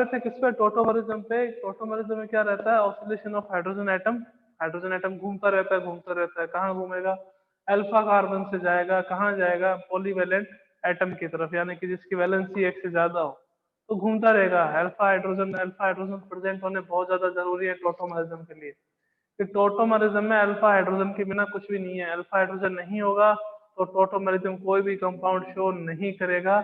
रहे थे किस पे, टोटोमरिज्म पे। टोटोमरिज्म में क्या रहता है, oscillation of hydrogen atom. Hydrogen atom घूमता रहता है, घूमता रहता है, कहाँ घूमेगा, अल्फा कार्बन से जाएगा, कहाँ जाएगा, पॉलीवैलेंट एटम की तरफ, यानी कि जिसकी वैलेंसी एक से ज्यादा हो, तो घूमता रहेगा। अल्फा हाइड्रोजन प्रेजेंट होने बहुत ज्यादा जरूरी है टोटोमरिज्म के लिए। कि टोटोमरिज्म में अल्फा हाइड्रोजन के बिना कुछ भी नहीं है। अल्फा हाइड्रोजन नहीं होगा तो टोटोमरिज्म कोई भी कंपाउंड शो नहीं करेगा।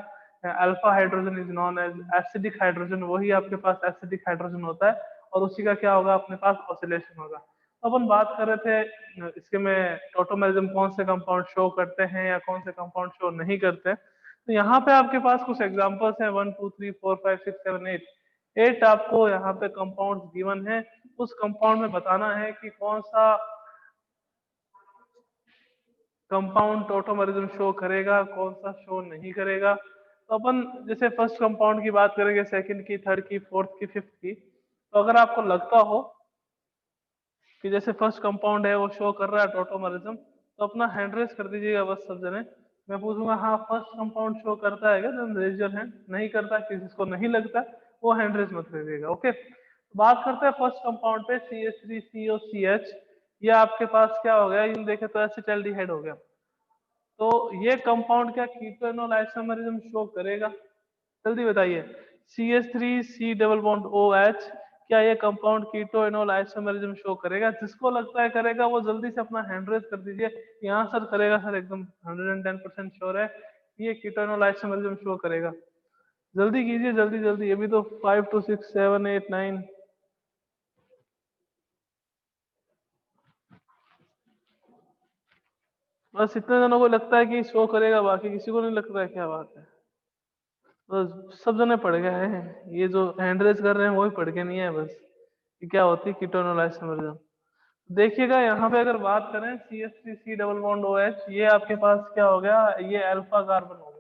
Alpha hydrogen is known as acidic hydrogen, वही आपके पास एसिडिक हाइड्रोजन होता है और उसी का क्या होगा, अपने पास ऑसिलेशन होगा। तो अपन बात कर रहे थे इसके में टोटोमरिज्म कौन से कंपाउंड शो करते हैं या कौन से कंपाउंड शो नहीं करते। तो यहाँ पे आपके पास कुछ एग्जांपल्स हैं, 1 2 3 4 5 6 7 8। 8 आपको यहाँ पे कंपाउंड गिवन है। उस कंपाउंड में बताना है कि कौन सा कंपाउंड टोटोमरिज्म शो करेगा, कौन सा शो नहीं करेगा। तो अपन जैसे फर्स्ट कंपाउंड की बात करेंगे, सेकंड की, थर्ड की, फोर्थ की, फिफ्थ की। तो अगर आपको लगता हो कि जैसे फर्स्ट कंपाउंड है वो शो कर रहा है टोटोमरिज्म, तो अपना हैंड रेस कर दीजिएगा बस सब जने। मैं पूछूंगा हाँ फर्स्ट कंपाउंड शो करता है क्या, देन रेज योर हैंड। नहीं करता, किसी को नहीं लगता, वो हैंड रेस मत करिएगा। ओके, बात करते हैं फर्स्ट कंपाउंड पे, CH3COCH। ये आपके पास क्या हो गया, यूं देखे तो एसिटाल्डिहाइड हो गया। तो ये कंपाउंड क्या कीटोनोल आइसोमरिज्म शो करेगा, जल्दी बताइए। CH3C डबल बॉन्ड OH, क्या ये कंपाउंड कीटोनोल आइसोमरिज्म शो करेगा? जिसको लगता है करेगा वो जल्दी से अपना हैंड रेज कर दीजिए। यहाँ सर करेगा सर, एकदम 110% श्योर है ये कीटोनोल आइसोमरिज्म शो करेगा। जल्दी कीजिए, जल्दी जल्दी, अभी तो 5 2 6 7 8 9। बस इतने जनों को लगता है कि शो करेगा, बाकी किसी को नहीं लगता है, क्या बात है। बस सब जने पढ़ गए हैं, ये जो हैंड रेज कर रहे हैं वही पढ़ के नहीं है बस कि क्या होती है कीटोनोल आइसोमरिज्म। देखिएगा यहाँ पे अगर बात करें CH3C डबल बॉन्ड OH, ये आपके पास क्या हो गया, ये अल्फा कार्बन हो गया।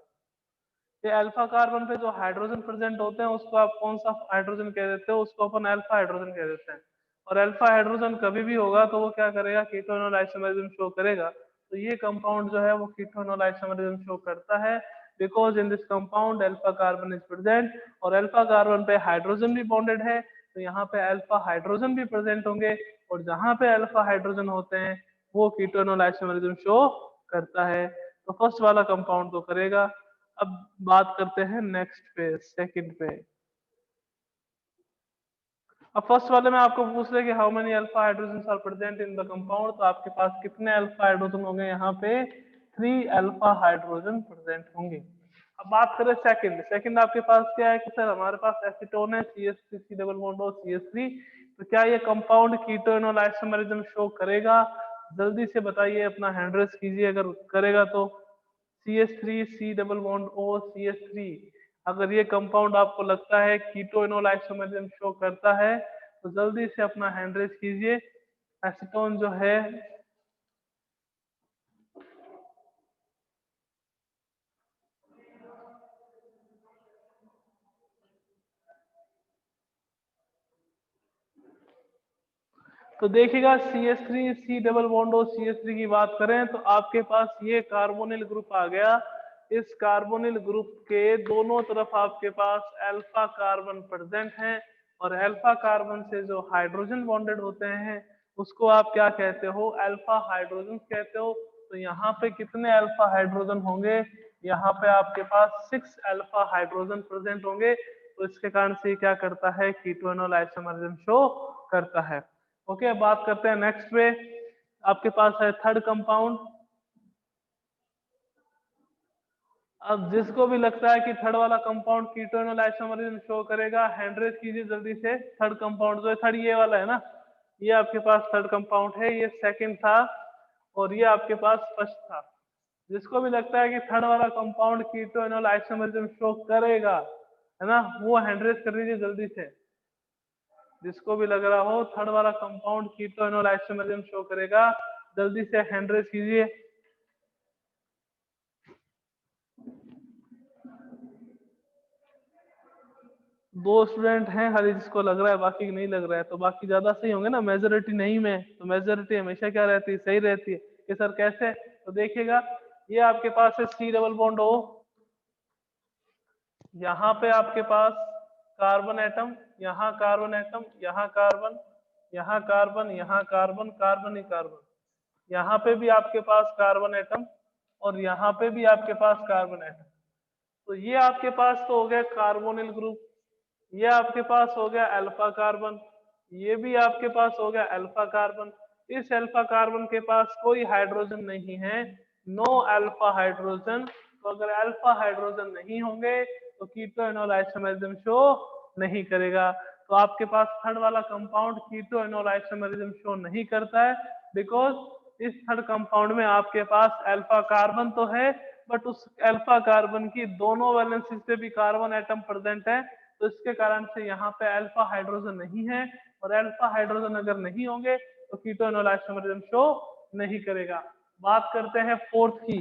ये अल्फा कार्बन पे जो हाइड्रोजन प्रेजेंट होते हैं उसको आप कौन सा हाइड्रोजन कह देते हो, उसको अपन अल्फा हाइड्रोजन कह देते हैं। और अल्फा हाइड्रोजन कभी भी होगा तो वो क्या करेगा, कीटोनोल आइसोमरिज्म शो करेगा। तो ये कंपाउंड जो है वो कीटोनोल आइसोमरिज्म शो करता है, because in this compound alpha carbon is present, और अल्फा कार्बन पे हाइड्रोजन भी बॉन्डेड है, तो यहाँ पे अल्फा हाइड्रोजन भी प्रेजेंट होंगे, और जहां पे अल्फा हाइड्रोजन होते हैं वो कीटोनोल आइसोमरिज्म शो करता है। तो फर्स्ट वाला कंपाउंड तो करेगा। अब बात करते हैं नेक्स्ट पे, सेकंड पे। अब फर्स्ट वाले में आपको पूछ रहे कि how many alpha hydrogen are present in the compound, तो आपके पास कितने अल्फा हाइड्रोजन होंगे, यहाँ पे 3 अल्फा हाइड्रोजन प्रेजेंट होंगे। अब बात करें सेकंड। सेकंड आपके पास क्या है कि सर हमारे पास एसीटोन है, CH3C double bond O CH3। तो क्या ये कंपाउंड कीटोनोल आइसोमरिज्म शो करेगा? जल्दी से बताइए, अपना हैंड रेस कीजिए अगर करेगा तो। CH3C double bond O CH3, अगर ये कंपाउंड आपको लगता है कीटोनोल आइसोमरिज्म शो करता है तो जल्दी से अपना हैंड रेज कीजिए। एसीटोन जो है, तो देखिएगा CH3C double bond O CH3 की बात करें तो आपके पास ये कार्बोनिल ग्रुप आ गया। इस कार्बोनिल ग्रुप के दोनों तरफ आपके पास अल्फा कार्बन प्रेजेंट है, और अल्फा कार्बन से जो हाइड्रोजन बॉन्डेड होते हैं उसको आप क्या कहते हो, अल्फा हाइड्रोजन कहते हो। तो यहाँ पे कितने अल्फा हाइड्रोजन होंगे, यहाँ पे आपके पास 6 अल्फा हाइड्रोजन प्रेजेंट होंगे। तो इसके कारण से क्या करता है, कीटोनोल आइसोमरिज्म शो करता है। ओके, बात करते हैं नेक्स्ट पे। आपके पास है थर्ड कंपाउंड। अब जिसको भी लगता है कि थर्ड वाला कंपाउंड कीटोनोल आइसोमरिज्म शो करेगा, हैंड रेज कीजिए जल्दी से। थर्ड कंपाउंड जो है, थर्ड ये वाला है ना, ये आपके पास थर्ड कंपाउंड है, ये सेकंड था और ये आपके पास फर्स्ट था। जिसको भी लगता है कि थर्ड वाला कंपाउंड कीटोनोल आइसोमरिज्म शो करेगा, है ना, वो हैंड रेज कर दीजिए जल्दी से। जिसको भी लग रहा हो थर्ड वाला कंपाउंड कीटोनोल आइसोमरिज्म शो करेगा, जल्दी से हैंड रेज कीजिए। दो स्टूडेंट हैं खाली जिसको लग रहा है, बाकी नहीं लग रहा है, तो बाकी ज्यादा सही होंगे ना, मेजोरिटी नहीं में, तो मेजोरिटी हमेशा क्या रहती है, सही रहती है। कि सर कैसे, तो देखिएगा ये आपके पास है C डबल बॉन्ड O, यहाँ पे आपके पास कार्बन एटम, यहाँ कार्बन एटम, यहाँ कार्बन, यहाँ कार्बन, यहाँ कार्बन, कार्बन ही कार्बन, यहाँ पे भी आपके पास कार्बन एटम और यहाँ पे भी आपके पास कार्बन एटम। तो ये आपके पास तो हो गया कार्बोनिल ग्रुप, ये आपके पास हो गया अल्फा कार्बन, ये भी आपके पास हो गया अल्फा कार्बन। इस अल्फा कार्बन के पास कोई हाइड्रोजन नहीं है, नो अल्फा हाइड्रोजन। तो अगर अल्फा हाइड्रोजन नहीं होंगे तो कीटो इनोल आइसोमेरिज्म शो नहीं करेगा। तो आपके पास थर्ड वाला compound keto enol isomerism show नहीं करता है, बिकॉज इस थर्ड कंपाउंड में आपके पास अल्फा कार्बन तो है, बट उस अल्फा कार्बन की दोनों वैलेंसी से भी कार्बन एटम प्रेजेंट है, तो इसके कारण से यहाँ पे अल्फा हाइड्रोजन नहीं है, और अल्फा हाइड्रोजन अगर नहीं होंगे तो कीटो इनोल आइसोमेरिज्म शो नहीं करेगा। बात करते हैं फोर्थ की,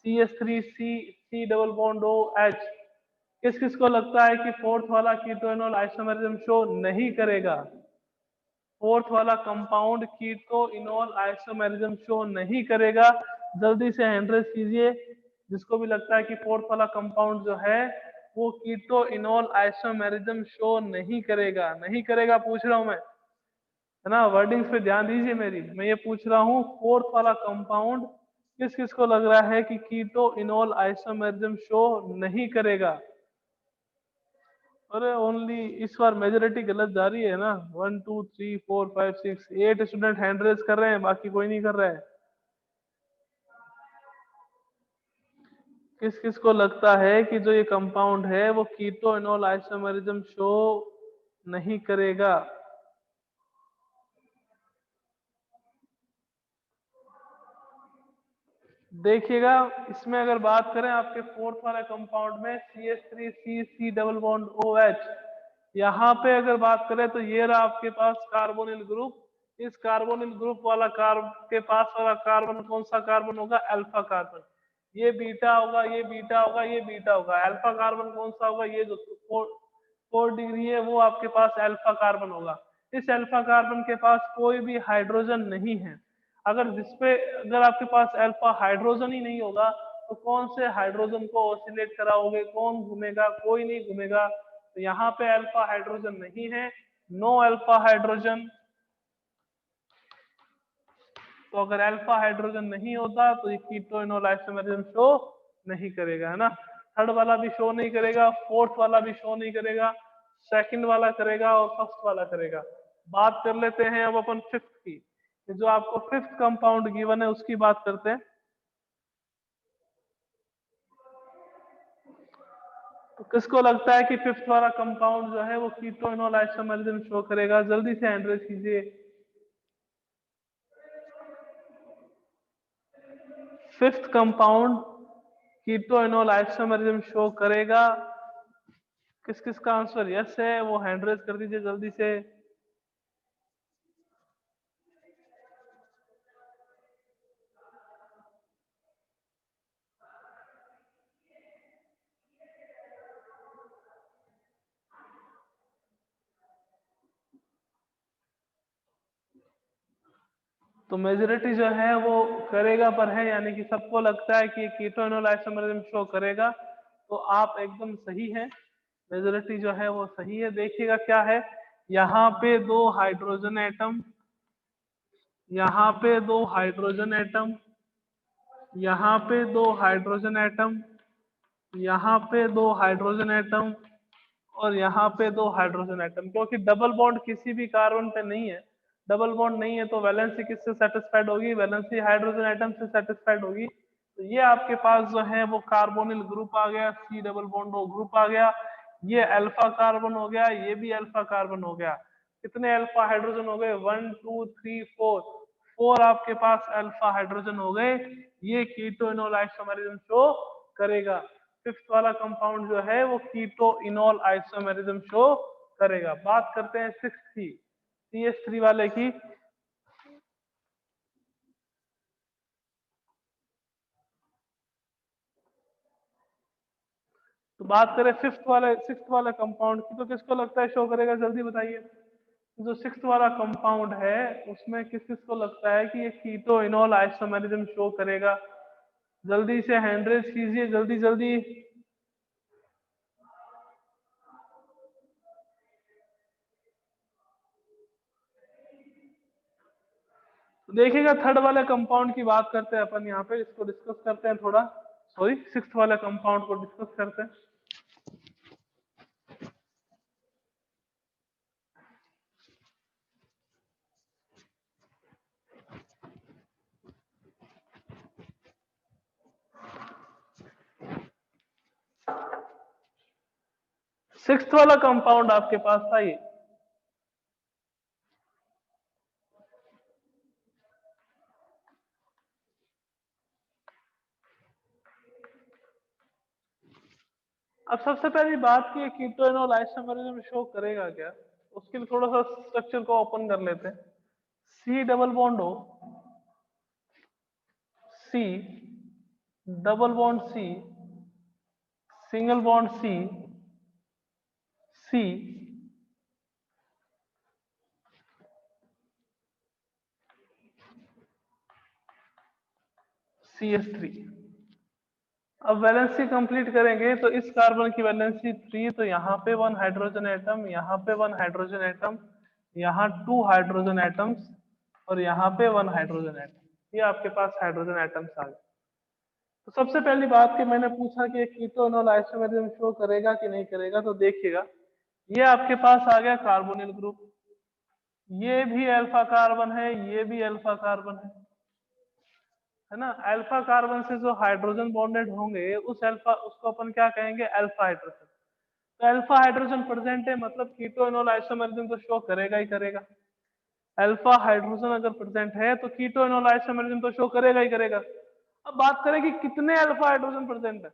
CH3C डबल बॉन्ड OH। किस किस को लगता है कि फोर्थ वाला कीटो इनोल आइसोमेरिज्म शो नहीं करेगा? फोर्थ वाला compound keto enol isomerism show नहीं करेगा, जल्दी से हैंड रेज कीजिए जिसको भी लगता है कि फोर्थ वाला कंपाउंड जो है वो कीटो इनोल आइसोमेरिज्म शो नहीं करेगा। नहीं करेगा पूछ रहा हूं मैं, है ना, वर्डिंग्स पे ध्यान दीजिए मेरी। मैं ये पूछ रहा हूँ फोर्थ वाला कंपाउंड किस किस को लग रहा है कि कीटो इनोल आइसोमेरिज्म शो नहीं करेगा? अरे ओनली इस बार मेजोरिटी गलत जा रही है ना, 1 2 3 4 5 6 8 स्टूडेंट हैंड रेज कर रहे हैं, बाकी कोई नहीं कर रहा है। किस किस को लगता है कि जो ये कंपाउंड है वो कीटो इनोल आइसोमेरिज्म शो नहीं करेगा? देखिएगा, इसमें अगर बात करें आपके फोर्थ वाले कंपाउंड में CH3C डबल बॉन्ड OH, यहाँ पे अगर बात करें तो ये रहा आपके पास कार्बोनिल ग्रुप। इस कार्बोनिल ग्रुप वाला कार्ब के पास वाला कार्बन कौन सा कार्बन होगा? Alpha carbon. ये बीटा होगा, ये बीटा होगा, ये बीटा होगा। अल्फा कार्बन कौन सा होगा? ये जो 4 डिग्री है वो आपके पास अल्फा कार्बन होगा। इस अल्फा कार्बन के पास कोई भी हाइड्रोजन नहीं है। अगर जिसपे अगर आपके पास अल्फा हाइड्रोजन ही नहीं होगा तो कौन से हाइड्रोजन को ऑसिलेट कराओगे? कौन घूमेगा? कोई नहीं घूमेगा। तो यहाँ पे अल्फा हाइड्रोजन नहीं है, नो अल्फा हाइड्रोजन। तो अगर अल्फा हाइड्रोजन नहीं होता तो ये कीटो इनोल आइसोमेरिज्म शो नहीं करेगा, है ना। थर्ड वाला भी शो नहीं करेगा, फोर्थ वाला भी शो नहीं करेगा, सेकंड वाला करेगा और फर्स्ट वाला करेगा। बात कर लेते हैं अब अपन फिफ्थ की। जो आपको फिफ्थ कंपाउंड गिवन है उसकी बात करते हैं। तो किसको लगता है कि फिफ्थ वाला कंपाउंड जो है वो कीटो इनोल आइसोमेरिज्म शो करेगा? जल्दी से हैंड रेज कीजिए। Fifth compound keto enol isomerism show करेगा? किस किस का आंसर यस है वो हैंड रेज कर दीजिए जल्दी से। तो मेजोरिटी जो है वो करेगा पर है, यानी कि सबको लगता है कि कीटो इनोल आइसोमेरिज्म शो करेगा। तो आप एकदम सही है, मेजोरिटी जो है वो सही है। देखिएगा क्या है, यहाँ पे दो हाइड्रोजन एटम, यहाँ पे दो हाइड्रोजन एटम, यहाँ पे दो हाइड्रोजन एटम, यहाँ पे दो हाइड्रोजन एटम और यहाँ पे दो हाइड्रोजन एटम। क्योंकि डबल बॉन्ड किसी भी कार्बन पे नहीं है, डबल बॉन्ड नहीं है तो वैलेंसी किससे सेटिस्फाइड होगी? वैलेंसी हाइड्रोजन एटम से सेटिस्फाइड होगी। तो ये आपके पास जो है वो कार्बोनिल ग्रुप आ गया, C double bond O group आ गया। ये अल्फा कार्बन हो गया, ये भी अल्फा कार्बन हो गया। कितने अल्फा हाइड्रोजन हो गए? 1 2 3 4, 4 आपके पास अल्फा हाइड्रोजन हो गए। ये कीटो इनोल आइसोमेरिज्म शो करेगा। फिफ्थ वाला कंपाउंड जो है वो कीटो इनोल आइसोमेरिज्म शो करेगा। बात करते हैं सिक्स की, CH3 वाले की। तो बात करें सिक्स्थ वाले कंपाउंड की, तो किसको लगता है शो करेगा? जल्दी बताइए। जो सिक्स्थ वाला कंपाउंड है उसमें किस किस को लगता है कि ये कीटो इनोल आइसोमेरिज्म शो करेगा? जल्दी से हैंड रेज कीजिए, जल्दी जल्दी। तो देखिएगा थर्ड वाले कंपाउंड की बात करते हैं अपन यहाँ पे, इसको डिस्कस करते हैं थोड़ा, सॉरी सिक्स्थ वाले कंपाउंड को डिस्कस करते हैं। सिक्स्थ वाला कंपाउंड आपके पास था ये, अब सबसे पहली बात की कीटोइनोल आइसोमेरिज्म शो करेगा क्या, उसके लिए थोड़ा सा स्ट्रक्चर को ओपन कर लेते हैं। सी डबल बॉन्ड हो, C double bond C, single bond C, C CH3। अब वैलेंसी कंप्लीट करेंगे तो इस कार्बन की वैलेंसी 3, तो यहाँ पे 1 हाइड्रोजन एटम, यहाँ पे 1 हाइड्रोजन एटम, यहाँ 2 हाइड्रोजन एटम्स, और यहाँ पे 1 हाइड्रोजन एटम। ये आपके पास हाइड्रोजन एटम्स आ गए। तो सबसे पहली बात कि मैंने पूछा कि कीटोनोल आइसोमेरिज्म शो करेगा कि नहीं करेगा, तो देखिएगा ये आपके पास आ गया कार्बोनिल ग्रुप, ये भी अल्फा कार्बन है, ये भी अल्फा कार्बन है ना। अल्फा कार्बन से जो हाइड्रोजन बॉन्डेड होंगे उस अल्फा, उसको अपन क्या कहेंगे, अल्फा हाइड्रोजन। तो अल्फा हाइड्रोजन प्रेजेंट है मतलब कीटोइनोल आइसोमेरिज्म तो शो करेगा ही करेगा। अल्फा हाइड्रोजन अगर प्रेजेंट है तो कीटोइनोल आइसोमेरिज्म तो शो करेगा ही करेगा। अब बात करें कि कितने अल्फा हाइड्रोजन प्रेजेंट है,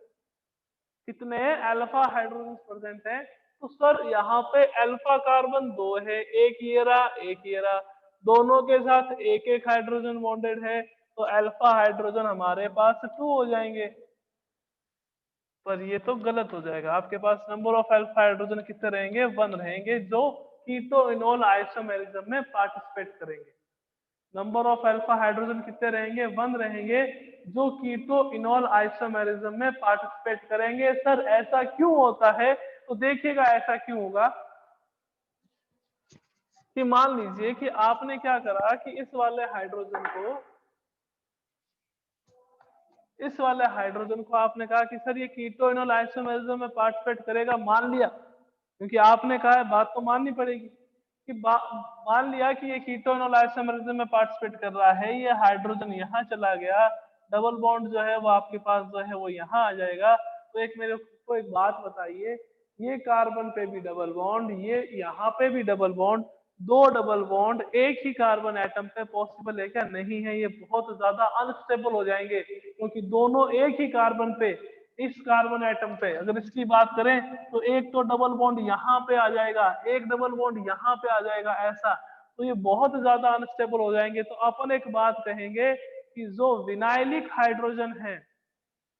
कितने अल्फा हाइड्रोजन प्रेजेंट है, तो सर यहाँ पे अल्फा कार्बन 2 है, एक ये रहा एक ये रहा, दोनों के साथ एक एक हाइड्रोजन बॉन्डेड है, तो अल्फा हाइड्रोजन हमारे पास 2 हो जाएंगे। पर ये तो गलत हो जाएगा, आपके पास नंबर ऑफ अल्फा हाइड्रोजन कितने रहेंगे, 1 रहेंगे, जो कीटोइनोल आइसोमेरिज्म में पार्टिसिपेट करेंगे। नंबर ऑफ अल्फा हाइड्रोजन कितने रहेंगे, 1 रहेंगे, जो कीटोइनोल आइसोमेरिज्म में पार्टिसिपेट करेंगे। सर ऐसा क्यों होता है, तो देखिएगा ऐसा क्यों होगा कि मान लीजिए कि आपने क्या करा कि इस वाले हाइड्रोजन को आपने कहा कि सर ये कीटोइनोल आइसोमेरिज्म में पार्टिसिपेट करेगा, मान लिया, क्योंकि आपने कहा है बात तो माननी पड़ेगी कि मान लिया कि ये कीटोइनोल आइसोमेरिज्म में पार्टिसिपेट कर रहा है, ये हाइड्रोजन यहाँ चला गया, डबल बॉन्ड जो है वो आपके पास जो है वो यहाँ आ जाएगा। तो एक मेरे को एक बात बताइए, ये कार्बन पे भी डबल बॉन्ड, ये यहाँ पे भी डबल बॉन्ड, 2 डबल बॉन्ड एक ही कार्बन एटम पे पॉसिबल है क्या, नहीं है, ये बहुत ज्यादा अनस्टेबल हो जाएंगे, क्योंकि दोनों एक ही कार्बन पे, इस कार्बन एटम पे अगर इसकी बात करें तो एक तो डबल बॉन्ड यहाँ पे आ जाएगा, एक डबल बॉन्ड यहाँ पे आ जाएगा, ऐसा तो ये बहुत ज्यादा अनस्टेबल हो जाएंगे। तो अपन एक बात कहेंगे कि जो विनाइलिक हाइड्रोजन है,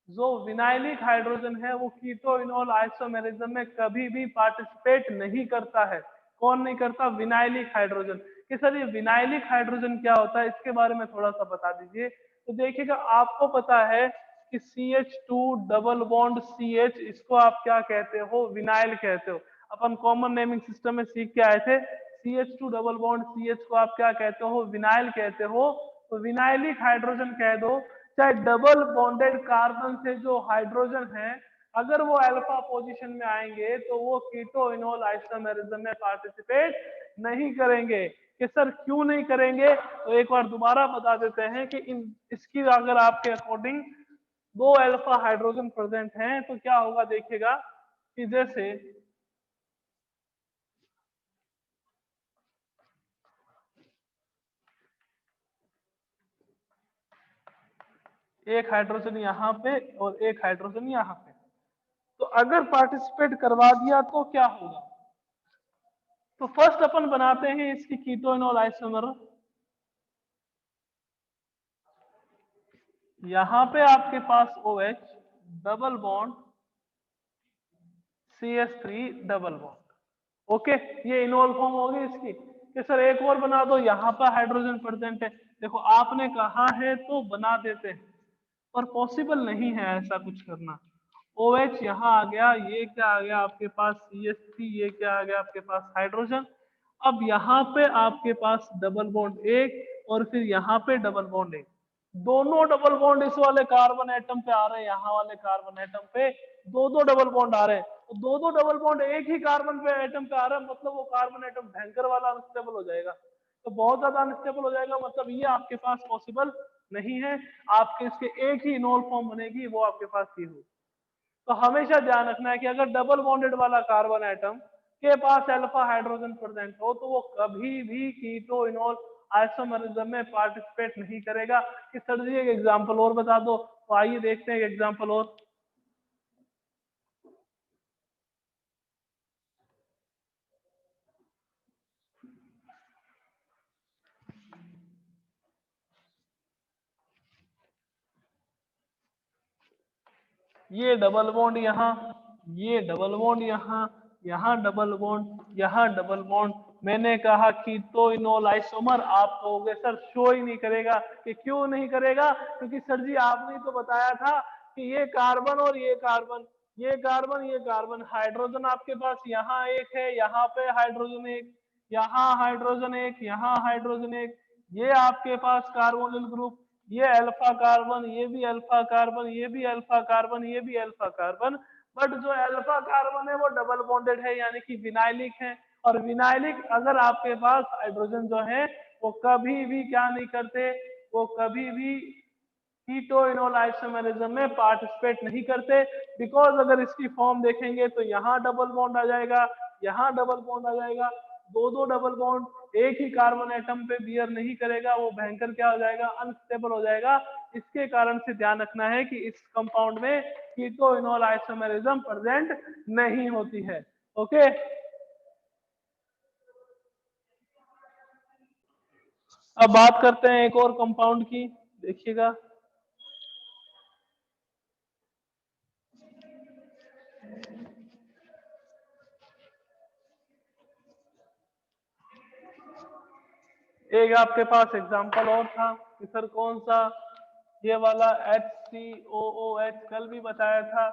जो विनाइलिक हाइड्रोजन है वो कीटोइनोल आइसोमेरिज्म में कभी भी पार्टिसिपेट नहीं करता है। कौन नहीं करता, विनाइलिक हाइड्रोजन। कि सर ये विनाइलिक हाइड्रोजन क्या होता है, इसके बारे में थोड़ा सा बता दीजिए। तो देखिएगा आपको पता है कि CH2 डबल बॉन्ड CH, इसको आप क्या कहते हो, विनाइल कहते हो। अपन कॉमन नेमिंग सिस्टम में सीख के आए थे, CH2 डबल बॉन्ड CH को आप क्या कहते हो, विनाइल कहते हो। तो विनाइलिक हाइड्रोजन कह दो, चाहे डबल बॉन्डेड कार्बन से जो हाइड्रोजन है, अगर वो अल्फा पोजीशन में आएंगे तो वो कीटोइनोल आइसोमेरिज्म में पार्टिसिपेट नहीं करेंगे। कि सर क्यों नहीं करेंगे, तो एक बार दोबारा बता देते हैं कि इसकी अगर आपके अकॉर्डिंग 2 अल्फा हाइड्रोजन प्रेजेंट हैं तो क्या होगा, देखिएगा कि जैसे एक हाइड्रोजन यहाँ पे और एक हाइड्रोजन यहाँ पे, तो अगर पार्टिसिपेट करवा दिया तो क्या होगा। तो फर्स्ट अपन बनाते हैं इसकी कीटोइनोल आइसोमर। यहां पे आपके पास OH double bond CH3 double bond, okay, ये इनोल फॉर्म होगी इसकी। कि सर एक और बना दो, यहाँ पर हाइड्रोजन प्रेजेंट है, देखो आपने कहा है तो बना देते हैं, पर पॉसिबल नहीं है ऐसा कुछ करना। OH यहाँ आ गया, ये क्या आ गया आपके पास CH3, ये क्या आ गया आपके पास हाइड्रोजन। अब यहाँ पे आपके पास डबल बॉन्ड एक, और फिर यहाँ पे डबल बॉन्ड ए, दोनों डबल बॉन्ड इस वाले कार्बन एटम पे आ रहे हैं, यहाँ वाले कार्बन एटम पे दो डबल बॉन्ड आ रहे हैं, तो दो डबल बॉन्ड एक ही कार्बन पे एटम पे आ रहा है, मतलब वो कार्बन एटम भयंकर वाला अनस्टेबल हो जाएगा, तो बहुत ज्यादा अनस्टेबल हो जाएगा, मतलब ये आपके पास पॉसिबल नहीं है। आपके इसके एक ही इनोल फॉर्म बनेगी, वो आपके पास ये हो। तो हमेशा ध्यान रखना है कि अगर डबल बॉन्डेड वाला कार्बन एटम के पास अल्फा हाइड्रोजन प्रेजेंट हो तो वो कभी भी कीटो इनोल आइसोमरिज्म में पार्टिसिपेट नहीं करेगा। कि सर जी एक एग्जांपल और बता दो, तो आइए देखते हैं एक एग्जांपल और। ये डबल बॉन्ड यहाँ, ये डबल बॉन्ड यहाँ, यहाँ डबल बॉन्ड, यहाँ डबल बॉन्ड। मैंने कहा कीटो इनोल आइसोमर, आप कहोगे सर शो ही नहीं करेगा, कि क्यों नहीं करेगा? क्योंकि सर जी आपने तो बताया था कि ये कार्बन और ये कार्बन, ये कार्बन ये कार्बन, हाइड्रोजन आपके पास यहाँ एक है, यहाँ पे हाइड्रोजन एक, यहाँ हाइड्रोजन एक, यहाँ हाइड्रोजन एक, ये आपके पास कार्बोनिल ग्रुप, ये अल्फा कार्बन, ये भी अल्फा कार्बन, ये भी अल्फा कार्बन, ये भी अल्फा कार्बन। बट जो अल्फा कार्बन है वो डबल बॉन्डेड है, यानी कि विनाइलिक है। और विनाइलिक अगर आपके पास हाइड्रोजन जो है वो कभी भी क्या नहीं करते, वो कभी भी कीटो इनोल आइसोमेरिज्म में पार्टिसिपेट नहीं करते। बिकॉज अगर इसकी फॉर्म देखेंगे तो यहाँ डबल बॉन्ड आ जाएगा, यहाँ डबल बॉन्ड आ जाएगा, दो डबल बॉन्ड एक ही कार्बन एटम पे बियर नहीं करेगा, वो भयंकर क्या हो जाएगा, अनस्टेबल हो जाएगा। इसके कारण से ध्यान रखना है कि इस कंपाउंड में कीटो इनोल आइसोमेरिज्म प्रेजेंट नहीं होती है। ओके, अब बात करते हैं एक और कंपाउंड की, देखिएगा। एक आपके पास एग्जांपल और था कि सर कौन सा, ये वाला HCOOH कल भी बताया था,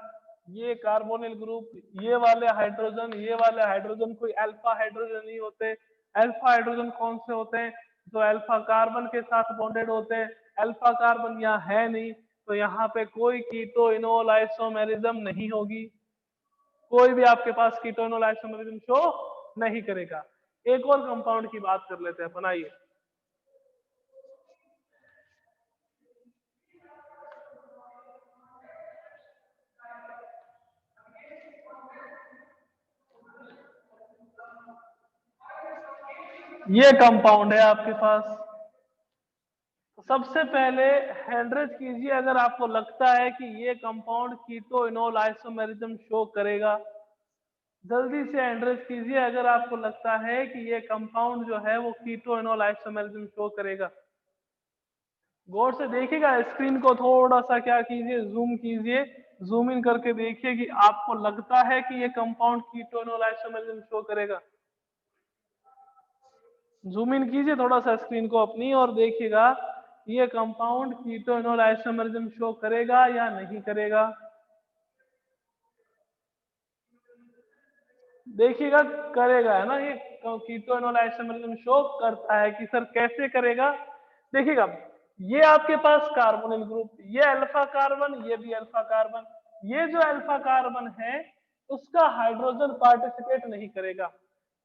ये कार्बोनिल ग्रुप, ये वाले हाइड्रोजन कोई अल्फा हाइड्रोजन नहीं होते। अल्फा हाइड्रोजन कौन से होते हैं? जो अल्फा कार्बन के साथ बॉन्डेड होते हैं। अल्फा कार्बन यहाँ है नहीं, तो यहाँ पे कोई कीटो इनोल आइसोमेरिज्म नहीं होगी, कोई भी आपके पास कीटो इनोल आइसोमेरिज्म शो नहीं करेगा। एक और कंपाउंड की बात कर लेते हैं, बनाइए। ये कंपाउंड है आपके पास। तो सबसे पहले हैंडरेज कीजिए अगर आपको लगता है कि ये compound keto enol isomerism show करेगा। जल्दी से हैंडरेज कीजिए अगर आपको लगता है कि ये कंपाउंड जो है वो कीटो इनोल आइसोमेरिज्म शो करेगा। गौर से देखिएगा, स्क्रीन को थोड़ा सा क्या कीजिए, जूम कीजिए, जूम इन करके देखिए कि आपको लगता है कि ये compound keto enol isomerism show करेगा। जूम इन कीजिए थोड़ा सा स्क्रीन को अपनी, और देखिएगा ये compound keto enol isomerism show करेगा या नहीं करेगा। देखिएगा करेगा, है ना, ये कीटो इनोल आइसोमेरिज्म शो करता है। कि सर कैसे करेगा? देखिएगा, ये आपके पास कार्बोनिल ग्रुप, ये अल्फा कार्बन, ये भी अल्फा कार्बन, ये जो अल्फा कार्बन है उसका हाइड्रोजन पार्टिसिपेट नहीं करेगा।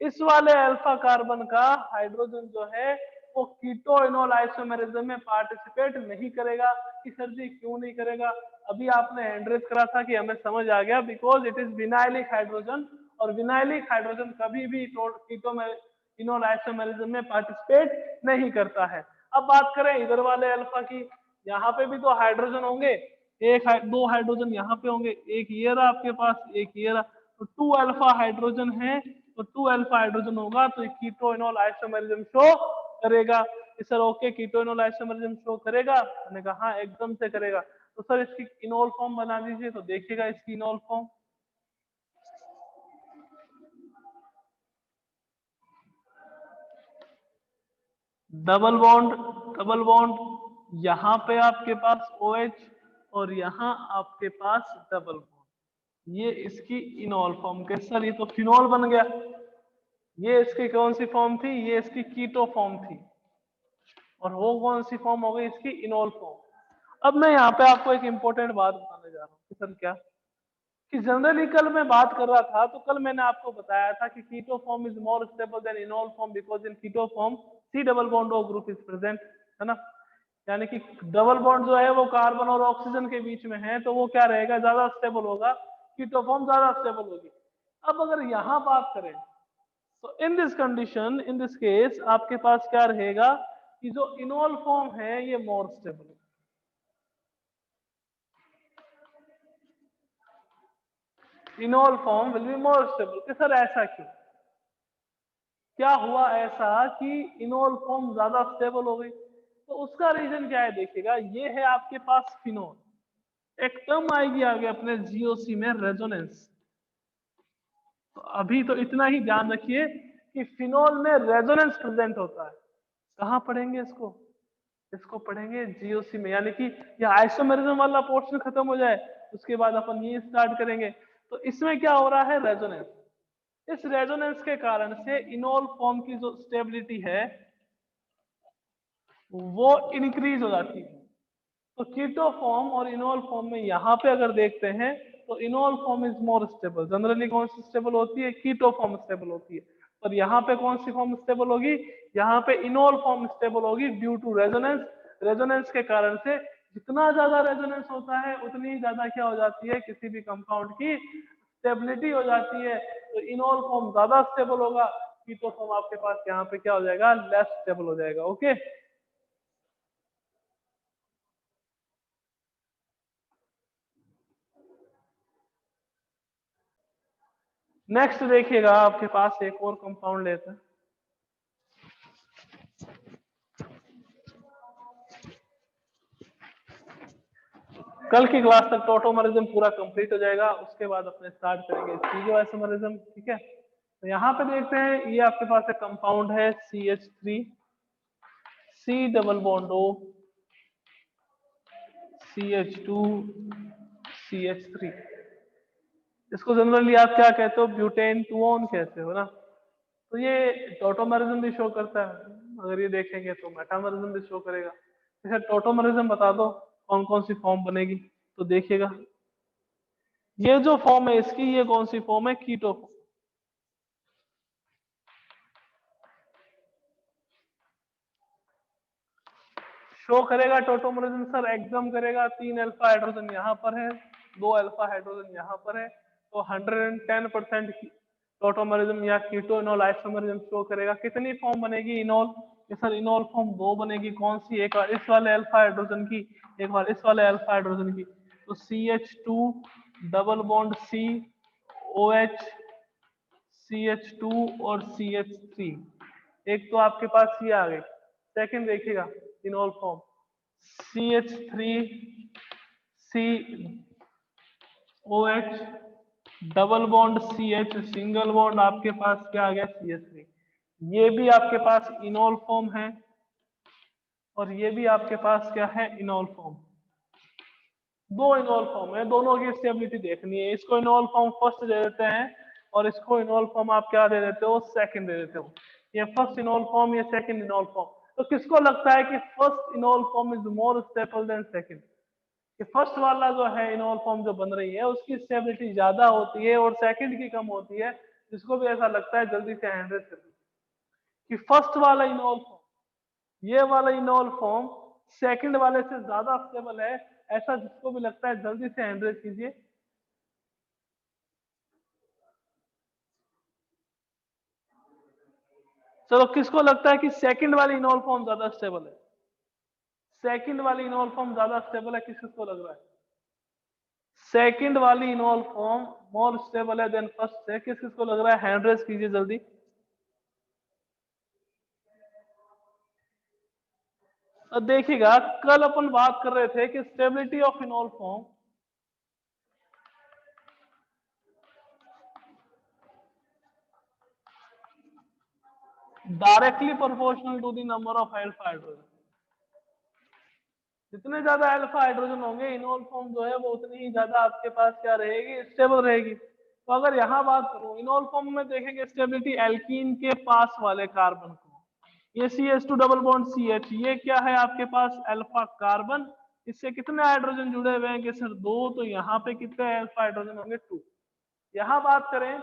इस वाले अल्फा कार्बन का हाइड्रोजन जो है वो कीटो इनोल आइसोमेरिज्म में पार्टिसिपेट नहीं करेगा। कि सर जी क्यों नहीं करेगा? अभी आपने एंड्रेस करा था कि हमें समझ आ गया, because it is vinylic hydrogen, और विनाइलिक हाइड्रोजन कभी भी कीटो में इनोल आइसोमेरिज्म में पार्टिसिपेट नहीं करता है। अब बात करें इधर वाले अल्फा की, यहाँ पे भी तो हाइड्रोजन होंगे, दो हाइड्रोजन यहाँ पे होंगे, एक ये रहा आपके पास, एक ये रहा, तो टू अल्फा हाइड्रोजन है, तो टू अल्फा हाइड्रोजन होगा, तो कीटो इनोल आइसोमेरिज्म शो करेगा। Sir okay, keto enol isomerism show करेगा? मैंने कहा हाँ एकदम से करेगा। तो सर इसकी इनोल फॉर्म बना दीजिए, तो देखिएगा इसकी enol form. Double bond, double bond, यहाँ पे आपके पास OH, और यहाँ आपके पास डबल बॉन्ड, ये इसकी इनोल फॉर्म के। सर ये तो फिनोल बन गया। ये इसकी कौन सी फॉर्म थी? ये इसकी कीटो फॉर्म थी। और वो कौन सी फॉर्म हो गई इसकी, इनोल फॉर्म। अब मैं यहाँ पे आपको एक इंपॉर्टेंट बात बताने जा रहा हूँ कि सर क्या, कि जनरली कल मैं बात कर रहा था तो कल मैंने आपको बताया था कि keto form is more stable than enol form because in keto form C double bond O group is present, है ना। यानी कि डबल बॉन्ड जो है वो कार्बन और ऑक्सीजन के बीच में है, तो वो क्या रहेगा, ज्यादा स्टेबल होगा, कीटो फॉर्म ज्यादा स्टेबल होगी। अब अगर यहाँ बात करें तो in this condition, in this case आपके पास क्या रहेगा कि जो इनोल फॉर्म है ये मोर स्टेबल है। Enol form will be more stable. कि सर ऐसा क्यों, क्या हुआ ऐसा कि इनोल फॉर्म ज्यादा स्टेबल हो गई, तो उसका रीजन क्या है देखिएगा, ये है आपके पास फिनोल, एक टर्म आएगी आगे अपने जीओसी में रेजोनेंस। तो अभी तो इतना ही ध्यान रखिए कि फिनोल में रेजोनेंस प्रेजेंट होता है। कहाँ पढ़ेंगे इसको, इसको पढ़ेंगे जीओसी में, यानी कि यह आइसोमेरिज्म वाला पोर्शन खत्म हो जाए उसके बाद अपन ये स्टार्ट करेंगे। तो इसमें क्या हो रहा है, रेजोनेंस। इस रेजोनेंस के कारण से इनोल फॉर्म की जो स्टेबिलिटी है वो इंक्रीज हो जाती है। तो कीटो फॉर्म और इनोल फॉर्म में यहाँ पे अगर देखते हैं तो enol form is more stable. Generally कौन सी स्टेबल होती है, कीटो फॉर्म स्टेबल होती है। पर यहाँ पे कौन सी फॉर्म स्टेबल होगी, यहाँ पे इनोल फॉर्म स्टेबल होगी ड्यू टू रेजोनेंस। रेजोनेंस के कारण से जितना ज्यादा रेजोनेंस होता है उतनी ही ज्यादा क्या हो जाती है, किसी भी कंपाउंड की स्टेबिलिटी हो जाती है। तो इनोल फॉर्म ज्यादा स्टेबल होगा, कीटो फॉर्म आपके पास यहाँ पे क्या हो जाएगा, लेस स्टेबल हो जाएगा। ओके, नेक्स्ट देखिएगा आपके पास एक और कंपाउंड लेते हैं। कल की क्लास तक टोटोमरिज्म पूरा कंप्लीट हो जाएगा, उसके बाद अपने स्टार्ट करेंगे स्टीरियोआइसोमरिज्म। ठीक है, तो यहाँ पे देखते हैं ये आपके पास एक कंपाउंड है CH3 C double bond O CH2 CH3। इसको जनरली आप क्या कहते हो, ब्यूटेन टूओन कहते हो ना। तो ये टोटोमरिज्म भी शो करता है, अगर ये देखेंगे तो मेटामरिज्म भी शो करेगा। जैसे टोटोमरिज्म बता दो कौन कौन सी फॉर्म बनेगी, तो देखिएगा ये जो फॉर्म है इसकी, ये कौन सी फॉर्म है, कीटो फॉर्म। शो करेगा टोटोमरिज्म सर, एकदम करेगा। 3 अल्फा हाइड्रोजन यहाँ पर है, 2 अल्फा हाइड्रोजन यहाँ पर है, तो 110% टोटोमरिज्म या कीटो इनोल आइसोमरिज्म शो करेगा। कितनी फॉर्म बनेगी इनोल, ये सर इनोल फॉर्म 2 बनेगी। कौन सी, एक बार इस वाले अल्फा हाइड्रोजन की, एक बार इस वाले अल्फा हाइड्रोजन की। तो CH2 double bond C OH CH2 और CH3, एक तो आपके पास ये आ गई। सेकंड देखिएगा enol form CH3 COH double bond CH single bond, आपके पास क्या आ गया, CH3। ये भी आपके पास इनोल फॉर्म है और ये भी आपके पास क्या है, इनोल फॉर्म। दो इनोल फॉर्म है, दोनों की स्टेबिलिटी देखनी है। इसको इनोल फॉर्म फर्स्ट दे देते हैं और इसको इनोल फॉर्म आप क्या दे देते हो, सेकंड दे देते हो। ये फर्स्ट इनोल फॉर्म, ये सेकंड इनोल फॉर्म। तो किसको लगता है कि first enol form is more stable then second, कि फर्स्ट वाला जो है इनोल फॉर्म जो बन रही है उसकी स्टेबिलिटी ज्यादा होती है और सेकंड की कम होती है। जिसको भी ऐसा लगता है जल्दी से हैंड रेज कर दीजिए कि फर्स्ट वाला इनोल फॉर्म, ये वाला इनोल फॉर्म सेकंड वाले से ज्यादा स्टेबल है। ऐसा जिसको भी लगता है जल्दी से हैंड रेज कीजिए। चलो, किसको लगता है कि सेकंड वाली इनोल फॉर्म ज्यादा स्टेबल है, सेकंड वाली इनोल फॉर्म ज्यादा स्टेबल है, किसको लग रहा है, सेकंड वाली इनोल फॉर्म मोर स्टेबल है देन फर्स्ट से, किसको लग रहा है, हैंड रेज कीजिए जल्दी। अब देखिएगा कल अपन बात कर रहे थे कि stability of enol form directly proportional to the number of alpha hydrogen. जितने ज्यादा अल्फा हाइड्रोजन होंगे इनोल फॉर्म जो है वो उतनी ही ज्यादा आपके पास क्या रहेगी, स्टेबल रहेगी। तो अगर यहाँ बात करूं इनोल फॉर्म में देखेंगे स्टेबिलिटी एल्कीन के पास वाले कार्बन को, ये CH2 डबल बॉन्ड CH, ये क्या है आपके पास अल्फा कार्बन, इससे कितने हाइड्रोजन जुड़े हुए हैं कि सर 2, तो यहाँ पे कितने अल्फा हाइड्रोजन होंगे 2। यहाँ बात करें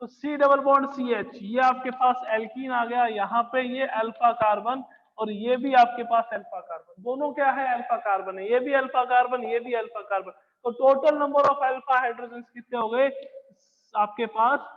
तो C डबल बॉन्ड CH, ये आपके पास एल्कीन आ गया, यहाँ पे ये अल्फा कार्बन और ये भी आपके पास अल्फा कार्बन, दोनों क्या है अल्फा कार्बन है, ये भी अल्फा कार्बन ये भी अल्फा कार्बन, तो total number of alpha hydrogen कितने हो गए आपके पास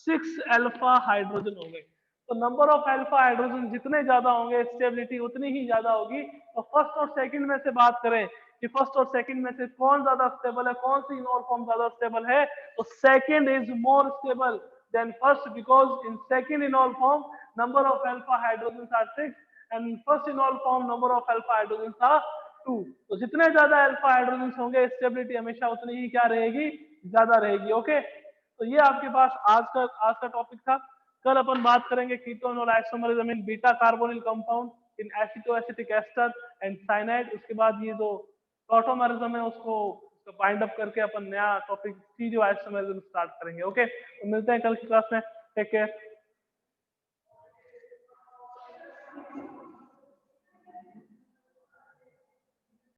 6 अल्फा हाइड्रोजन हो गए। तो नंबर ऑफ अल्फा हाइड्रोजन जितने ज्यादा होंगे स्टेबिलिटी उतनी ही ज्यादा होगी। तो फर्स्ट और सेकंड में से बात करें कि फर्स्ट और सेकंड में से कौन ज्यादा स्टेबल है, कौन सी इनॉल फॉर्म ज्यादा स्टेबल है, तो second is more stable than first, because in second enol form number of alpha hydrogen are 6 and first enol form number of alpha hydrogen are 2। तो जितने ज्यादा अल्फा हाइड्रोजन होंगे स्टेबिलिटी हमेशा उतनी ही क्या रहेगी, ज्यादा रहेगी। ओके, तो ये आपके पास आज का टॉपिक था। कल अपन बात करेंगे कीटोन और isomerism in beta carbonyl compound in aceto acetic ester and cyanide. उसके बाद ये जो प्रोटोमरिज्म है उसको बाइंड अप करके अपन नया टॉपिक स्टीरियो आइसोमरिज्म स्टार्ट करेंगे। ओके, तो मिलते हैं कल की क्लास में। Take care.